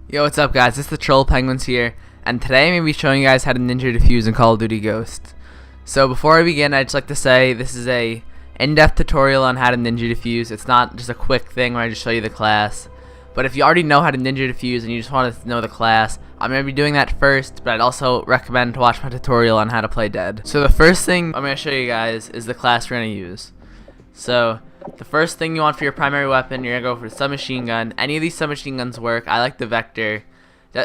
Yo, what's up guys, it's the TrollPenguins here, and today I'm going to be showing you guys how to ninja defuse in Call of Duty Ghost. So before I begin, I'd just like to say this is a in-depth tutorial on how to ninja defuse. It's not just a quick thing where I just show you the class. But if you already know how to ninja defuse and you just want to know the class, I'm going to be doing that first, but I'd also recommend to watch my tutorial on how to play dead. So the first thing I'm going to show you guys is the class we're going to use. So the first thing you want for your primary weapon, you're going to go for the submachine gun. Any of these submachine guns work. I like the Vector.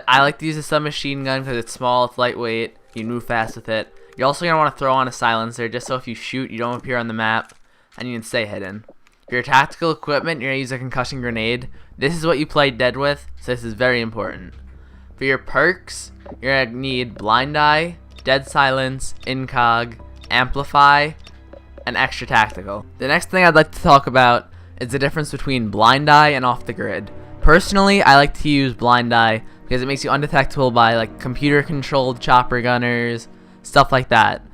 I like to use a submachine gun because it's small, it's lightweight, you can move fast with it. You're also going to want to throw on a silencer just so if you shoot, you don't appear on the map and you can stay hidden. For your tactical equipment, you're going to use a concussion grenade. This is what you play dead with, so this is very important. For your perks, you're going to need Blind Eye, Dead Silence, Incog, Amplify, and Extra Tactical. The next thing I'd like to talk about is the difference between Blind Eye and Off the Grid. Personally, I like to use Blind Eye because it makes you undetectable by like computer-controlled chopper gunners, stuff like that.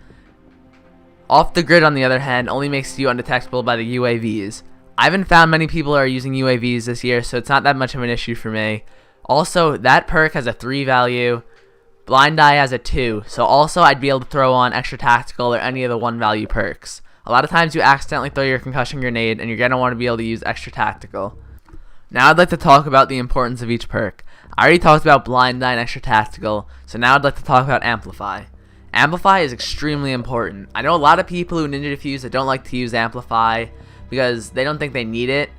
Off the Grid, on the other hand, only makes you undetectable by the UAVs. I haven't found many people are using UAVs this year, so it's not that much of an issue for me. Also, that perk has a 3 value. Blind Eye has a 2, so also I'd be able to throw on Extra Tactical or any of the 1 value perks. A lot of times you accidentally throw your concussion grenade and you're going to want to be able to use Extra Tactical. Now I'd like to talk about the importance of each perk. I already talked about Blind Eye and Extra Tactical, so now I'd like to talk about Amplify. Amplify is extremely important. I know a lot of people who ninja defuse that don't like to use Amplify because they don't think they need it.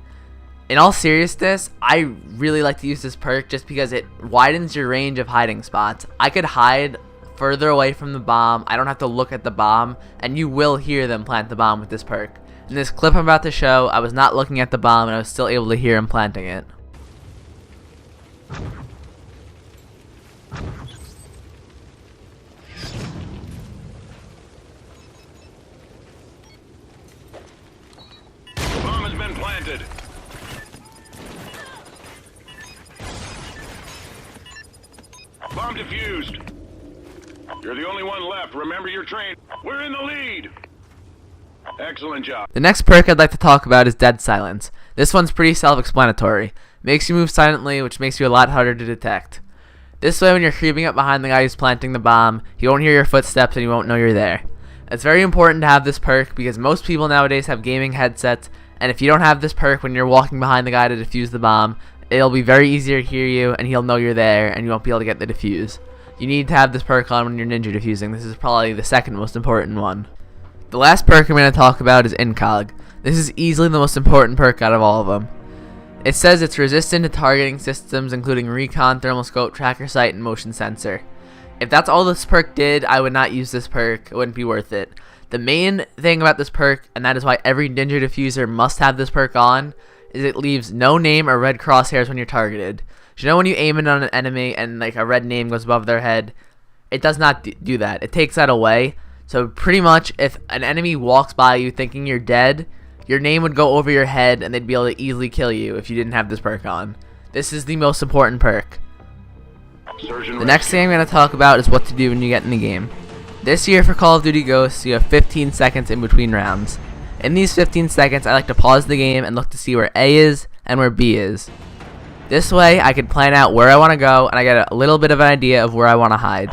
In all seriousness, I really like to use this perk just because it widens your range of hiding spots. I could hide further away from the bomb, I don't have to look at the bomb, and you will hear them plant the bomb with this perk. In this clip I'm about to show, I was not looking at the bomb and I was still able to hear him planting it. The bomb has been planted. Bomb defused. You're the only one left. Remember your train. We're in the lead. Excellent job. The next perk I'd like to talk about is Dead Silence. This one's pretty self-explanatory. Makes you move silently, which makes you a lot harder to detect. This way, when you're creeping up behind the guy who's planting the bomb, he won't hear your footsteps and you won't know you're there. It's very important to have this perk because most people nowadays have gaming headsets, and if you don't have this perk when you're walking behind the guy to defuse the bomb, it'll be very easy to hear you and he'll know you're there and you won't be able to get the defuse. You need to have this perk on when you're ninja defusing. This is probably the second most important one. The last perk I'm going to talk about is Incog. This is easily the most important perk out of all of them. It says it's resistant to targeting systems including recon, thermal scope, tracker sight, and motion sensor. If that's all this perk did, I would not use this perk. It wouldn't be worth it. The main thing about this perk, and that is why every ninja diffuser must have this perk on, is it leaves no name or red crosshairs when you're targeted. You know when you aim it on an enemy and like a red name goes above their head? It does not do that. It takes that away. So pretty much if an enemy walks by you thinking you're dead, your name would go over your head and they'd be able to easily kill you if you didn't have this perk on. This is the most important perk. The next thing I'm going to talk about is what to do when you get in the game. This year for Call of Duty Ghosts, you have 15 seconds in between rounds. In these 15 seconds, I like to pause the game and look to see where A is and where B is. This way, I can plan out where I want to go, and I get a little bit of an idea of where I want to hide.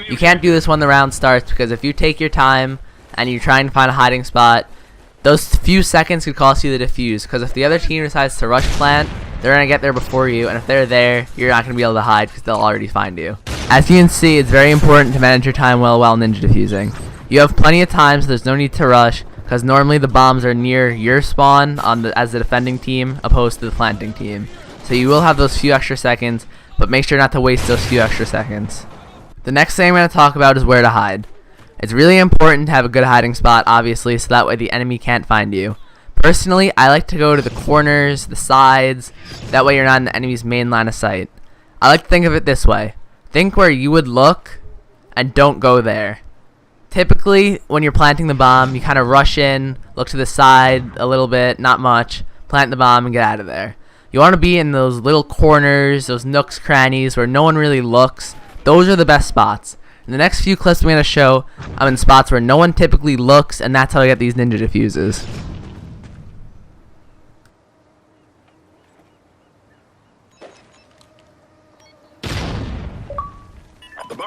You can't do this when the round starts, because if you take your time, and you try and find a hiding spot, those few seconds could cost you the defuse, because if the other team decides to rush plant, they're going to get there before you, and if they're there, you're not going to be able to hide, because they'll already find you. As you can see, it's very important to manage your time well while ninja defusing. You have plenty of time, so there's no need to rush, because normally the bombs are near your spawn as the defending team, opposed to the planting team. So you will have those few extra seconds, but make sure not to waste those few extra seconds. The next thing I'm going to talk about is where to hide. It's really important to have a good hiding spot, obviously, so that way the enemy can't find you. Personally, I like to go to the corners, the sides, that way you're not in the enemy's main line of sight. I like to think of it this way. Think where you would look, and don't go there. Typically, when you're planting the bomb, you kind of rush in, look to the side a little bit, not much, plant the bomb, and get out of there. You want to be in those little corners, those nooks, crannies where no one really looks. Those are the best spots. In the next few clips I'm going to show, I'm in spots where no one typically looks, and that's how I get these ninja defuses.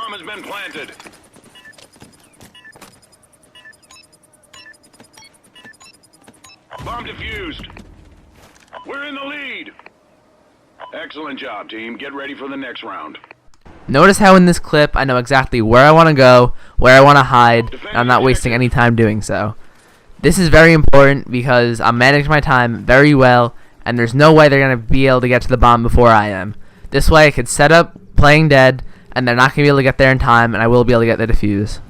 bomb has been planted. Bomb defused. We're in the lead. Excellent job, team. Get ready for the next round. Notice how in this clip I know exactly where I want to go, where I want to hide, and I'm not wasting any time doing so. This is very important because I'm managing my time very well, and there's no way they're going to be able to get to the bomb before I am. This way I could set up playing dead, and they're not going to be able to get there in time, and I will be able to get the defuse.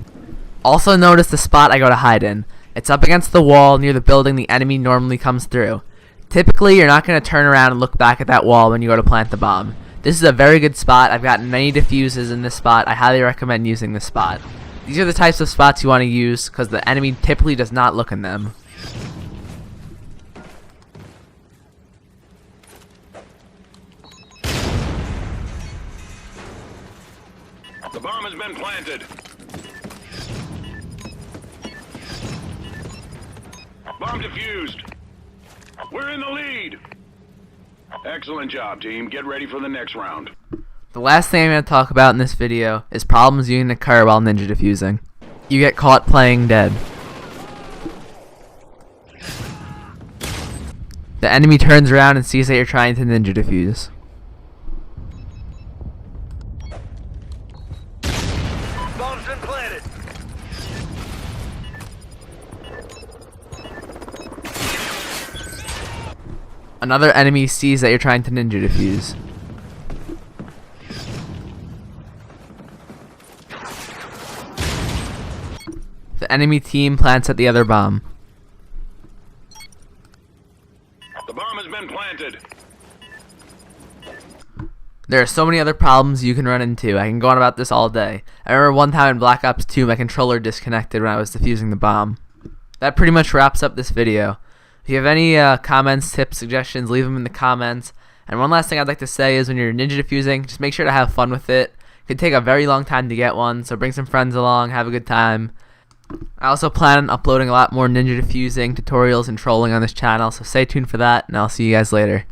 Also notice the spot I go to hide in. It's up against the wall near the building the enemy normally comes through. Typically, you're not going to turn around and look back at that wall when you go to plant the bomb. This is a very good spot. I've gotten many defuses in this spot. I highly recommend using this spot. These are the types of spots you want to use because the enemy typically does not look in them. The bomb has been planted. Bomb defused. We're in the lead. Excellent job, team. Get ready for the next round. The last thing I'm going to talk about in this video is problems you can occur while ninja defusing. You get caught playing dead. The enemy turns around and sees that you're trying to ninja defuse. Bomb's been planted. Another enemy sees that you're trying to ninja defuse. The enemy team plants at the other bomb. The bomb has been planted. There are so many other problems you can run into. I can go on about this all day. I remember one time in Black Ops 2 my controller disconnected when I was defusing the bomb. That pretty much wraps up this video. If you have any comments, tips, suggestions, leave them in the comments. And one last thing I'd like to say is when you're ninja defusing, just make sure to have fun with it. It can take a very long time to get one, so bring some friends along, have a good time. I also plan on uploading a lot more ninja defusing tutorials and trolling on this channel, so stay tuned for that, and I'll see you guys later.